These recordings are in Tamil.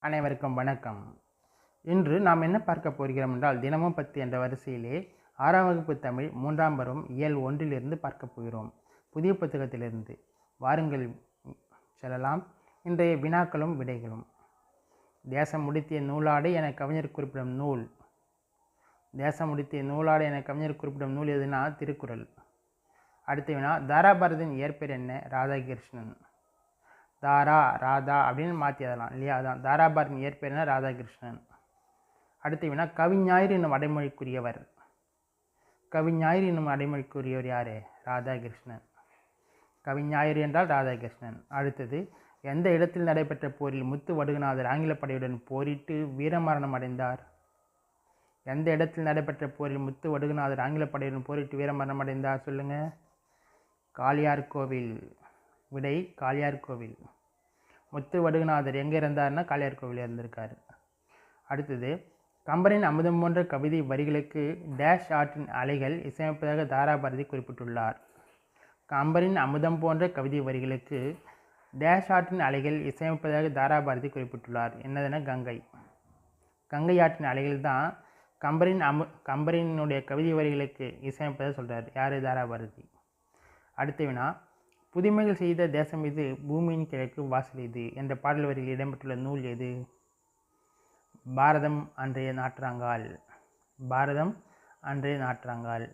அனைவருக்கும் வணக்கம். இன்று நாம் என்ன பார்க்க போகிறோம் என்றால், தினமும் 10 என்ற வரிசையிலே 6ஆம் வகுப்பு தமிழ் 3ஆம் பருவம் இயல் 1 பார்க்க போகிறோம். புதிய புத்தகத்திலிருந்து. வாருங்கள் செல்லலாம். இன்றைய வினாக்களும் விடைகளும். தேசம் முடித்திய நூலாடை என கவிஞர் குறிப்பிடும் நூல். தேசம் முடித்திய நூலாடை என கவிஞர் குறிப்பிடும் நூல் எதுனா திருக்குறள். அடுத்த வினா, தாராபாரதியின் இயற்பெயர் என்ன? ராதாகிருஷ்ணன். தாரா ராதா அப்படின்னு மாற்றி அதெல்லாம் இல்லையா? அதான் தாராபாரதியின் இயற்பெயர்னா ராதாகிருஷ்ணன். அடுத்த வினா, கவிஞாயிறு என்னும் அடைமொழிக்குரியவர். கவிஞாயிறு என்னும் அடைமொழிக்குரியவர் யாரு? ராதாகிருஷ்ணன். கவிஞாயிறு என்றால் ராதாகிருஷ்ணன். அடுத்தது, எந்த இடத்தில் நடைபெற்ற போரில் முத்து வடுகநாதர் ஆங்கில படையுடன் போரிட்டு வீரமரணம் அடைந்தார்? எந்த இடத்தில் நடைபெற்ற போரில் முத்து வடுகநாதர் ஆங்கில படையுடன் போரிட்டு வீரமரணம் அடைந்தார்? சொல்லுங்க. காளியார் கோவில். விடை காளியார் கோவில். முத்து வடுகநாதர் எங்கே இருந்தார்னா காளியார் கோவில் இருந்திருக்காரு. அடுத்தது, கம்பரின் அமுதம் போன்ற கவிதை வரிகளுக்கு டேஷ் ஆற்றின் அலைகள் இசையமைப்பதாக தாராபாரதி குறிப்பிட்டுள்ளார். கம்பரின் அமுதம் போன்ற கவிதை வரிகளுக்கு டேஷ் ஆற்றின் அலைகள் இசையமைப்பதாக தாராபாரதி குறிப்பிட்டுள்ளார். என்னதுன்னா கங்கை. கங்கை ஆற்றின் அலைகள் தான் கம்பரினுடைய கவிதை வரிகளுக்கு இசையமைப்பதாக சொல்கிறார். யார்? தாராபாரதி. அடுத்த வினா, புதுமைகள் செய்த தேசம் இது, பூமியின் கிழக்கு வாசல் இது என்ற பாடல் வரியில் இடம்பெற்றுள்ள நூல் எது? பாரதம் அன்றைய நாற்றாங்கால். பாரதம் அன்றைய நாற்றாங்கால்.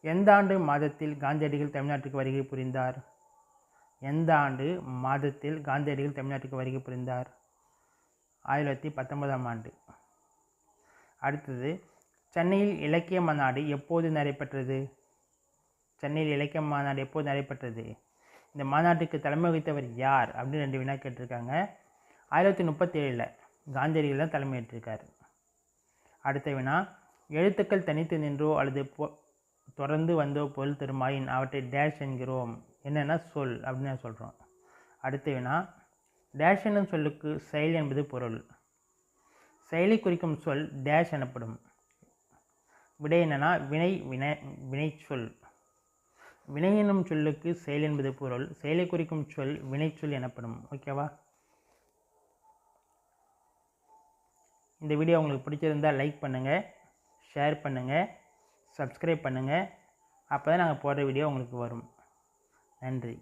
எந்த ஆண்டு மாதத்தில் காந்தியடிகள் தமிழ்நாட்டுக்கு வருகை புரிந்தார்? எந்த ஆண்டு மாதத்தில் காந்தியடிகள் தமிழ்நாட்டுக்கு வருகை புரிந்தார்? 1919ஆம் ஆண்டு. அடுத்தது, சென்னையில் இலக்கிய மாநாடு எப்போது நடைபெற்றது? சென்னையில் இலக்கிய மாநாடு எப்போது நடைபெற்றது? இந்த மாநாட்டுக்கு தலைமை வகித்தவர் யார் அப்படின்னு 2 வினா கேட்டிருக்காங்க. 1937 காந்தியடிகள் தான் தலைமையேற்றிருக்கார். அடுத்த வினா, எழுத்துக்கள் தனித்து நின்றோ அல்லது தொடர்ந்து வந்தோ பொருள் தருமாயின் அவற்றை டேஷ் என்கிறோம். என்னென்னா சொல் அப்படின்னு சொல்கிறோம். அடுத்த வினா, டேஷ் என்னும் சொல்லுக்கு செயல் என்பது பொருள். செயலை குறிக்கும் சொல் டேஷ் எனப்படும். விடை என்னன்னா வினை சொல். வினை என்னும் சொல்லுக்கு செயல் என்பது பொருள். செயலை குறிக்கும் சொல் வினைச்சொல் எனப்படும். ஓகேவா? இந்த வீடியோ உங்களுக்கு பிடிச்சிருந்தால் லைக் பண்ணுங்கள், ஷேர் பண்ணுங்கள், சப்ஸ்கிரைப் பண்ணுங்கள். அப்போ தான் நாங்கள் போடுற வீடியோ உங்களுக்கு வரும். நன்றி.